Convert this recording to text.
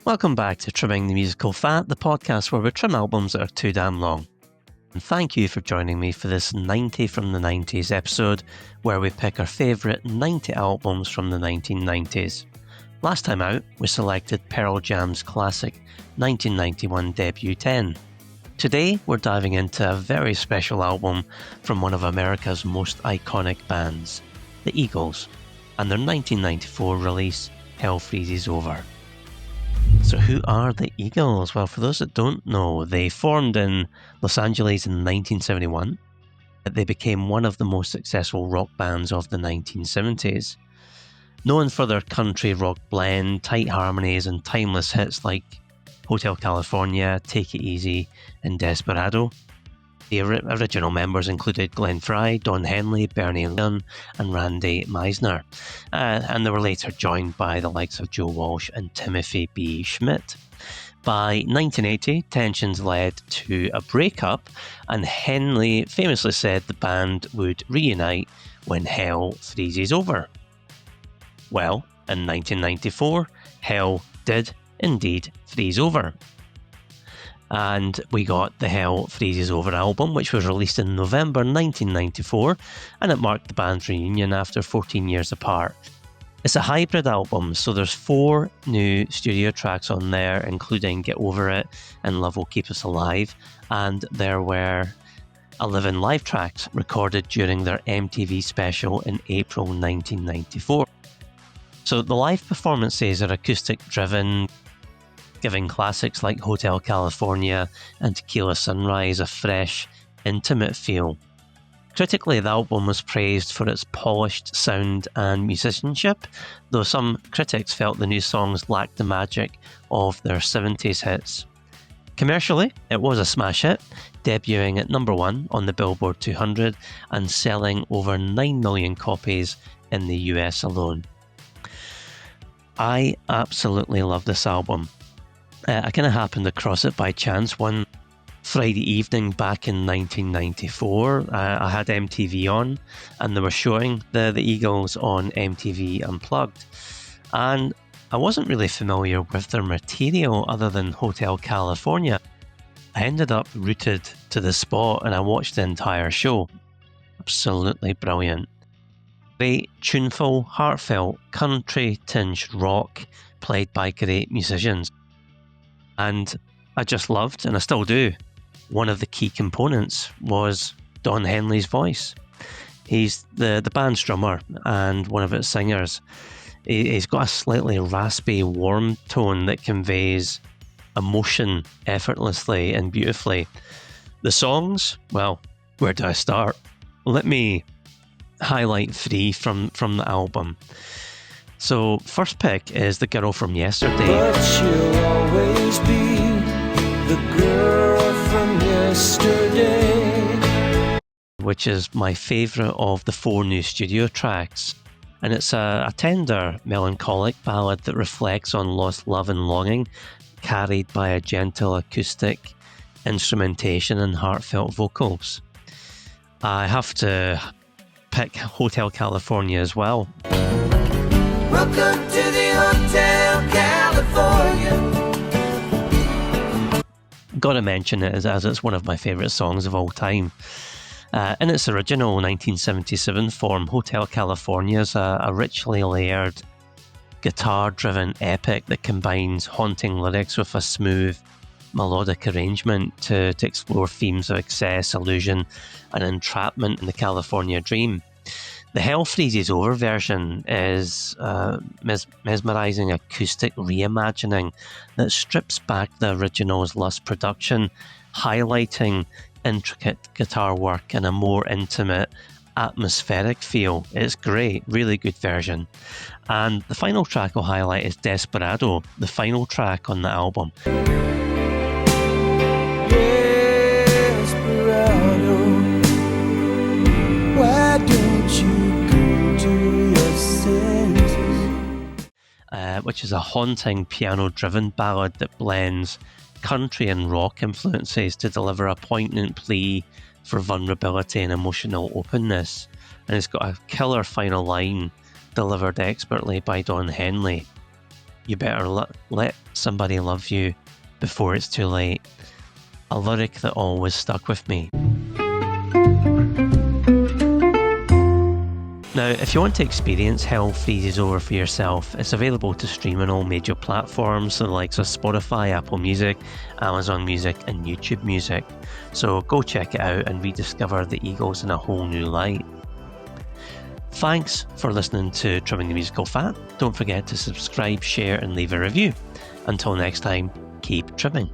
Welcome back to Trimming the Musical Fat, the podcast where we trim albums that are too damn long. And thank you for joining me for this 90 from the 90s episode, where we pick our favourite 90 albums from the 1990s. Last time out, we selected Pearl Jam's classic 1991 debut 10. Today, we're diving into a very special album from one of America's most iconic bands, the Eagles, and their 1994 release, Hell Freezes Over. So who are the Eagles? Well, for those that don't know, they formed in Los Angeles in 1971. They became one of the most successful rock bands of the 1970s. Known for their country rock blend, tight harmonies and timeless hits like Hotel California, Take It Easy and Desperado. The original members included Glenn Frey, Don Henley, Bernie Leon and Randy Meisner. And they were later joined by the likes of Joe Walsh and Timothy B. Schmidt. By 1980, tensions led to a breakup, and Henley famously said the band would reunite when Hell Freezes Over. Well, in 1994, Hell did indeed freeze over. And we got the Hell Freezes Over album, which was released in November 1994, and it marked the band's reunion after 14 years apart. It's a hybrid album, so there's 4 new studio tracks on there, including Get Over It and Love Will Keep Us Alive, and there were 11 live tracks recorded during their MTV special in April 1994. So the live performances are acoustic driven, giving classics like Hotel California and Tequila Sunrise a fresh, intimate feel. Critically, the album was praised for its polished sound and musicianship, though some critics felt the new songs lacked the magic of their 70s hits. Commercially, it was a smash hit, debuting at number 1 on the Billboard 200 and selling over 9 million copies in the US alone. I absolutely love this album. I kind of happened across it by chance one Friday evening back in 1994. I had MTV on and they were showing the Eagles on MTV Unplugged. And I wasn't really familiar with their material other than Hotel California. I ended up rooted to the spot and I watched the entire show. Absolutely brilliant. Great, tuneful, heartfelt, country-tinged rock played by great musicians. And I just loved, and I still do, one of the key components was Don Henley's voice. He's the band's drummer and one of its singers. He's got a slightly raspy, warm tone that conveys emotion effortlessly and beautifully. The songs, well, where do I start? Let me highlight 3 from the album. So, first pick is The Girl from Yesterday. But she'll always be the girl from yesterday. Which is my favourite of the 4 new studio tracks. And it's a tender, melancholic ballad that reflects on lost love and longing, carried by a gentle acoustic instrumentation and heartfelt vocals. I have to pick Hotel California as well. Welcome to the Hotel California. Gotta mention it as it's one of my favourite songs of all time. In its original 1977 form, Hotel California is a richly layered, guitar-driven epic that combines haunting lyrics with a smooth, melodic arrangement to explore themes of excess, illusion, and entrapment in the California dream. The Hell Freezes Over version is mesmerising acoustic reimagining that strips back the original's lush production, highlighting intricate guitar work and a more intimate, atmospheric feel. It's great, really good version. And the final track I'll highlight is Desperado, the final track on the album. Desperado, why don't you come to your senses? Which is a haunting piano-driven ballad that blends country and rock influences to deliver a poignant plea for vulnerability and emotional openness. And it's got a killer final line delivered expertly by Don Henley. you better let somebody love you before it's too late. A lyric that always stuck with me. Now, if you want to experience Hell Freezes Over for yourself, it's available to stream on all major platforms, the likes of Spotify, Apple Music, Amazon Music and YouTube Music. So go check it out and rediscover the Eagles in a whole new light. Thanks for listening to Trimming the Musical Fat. Don't forget to subscribe, share and leave a review. Until next time, keep trimming.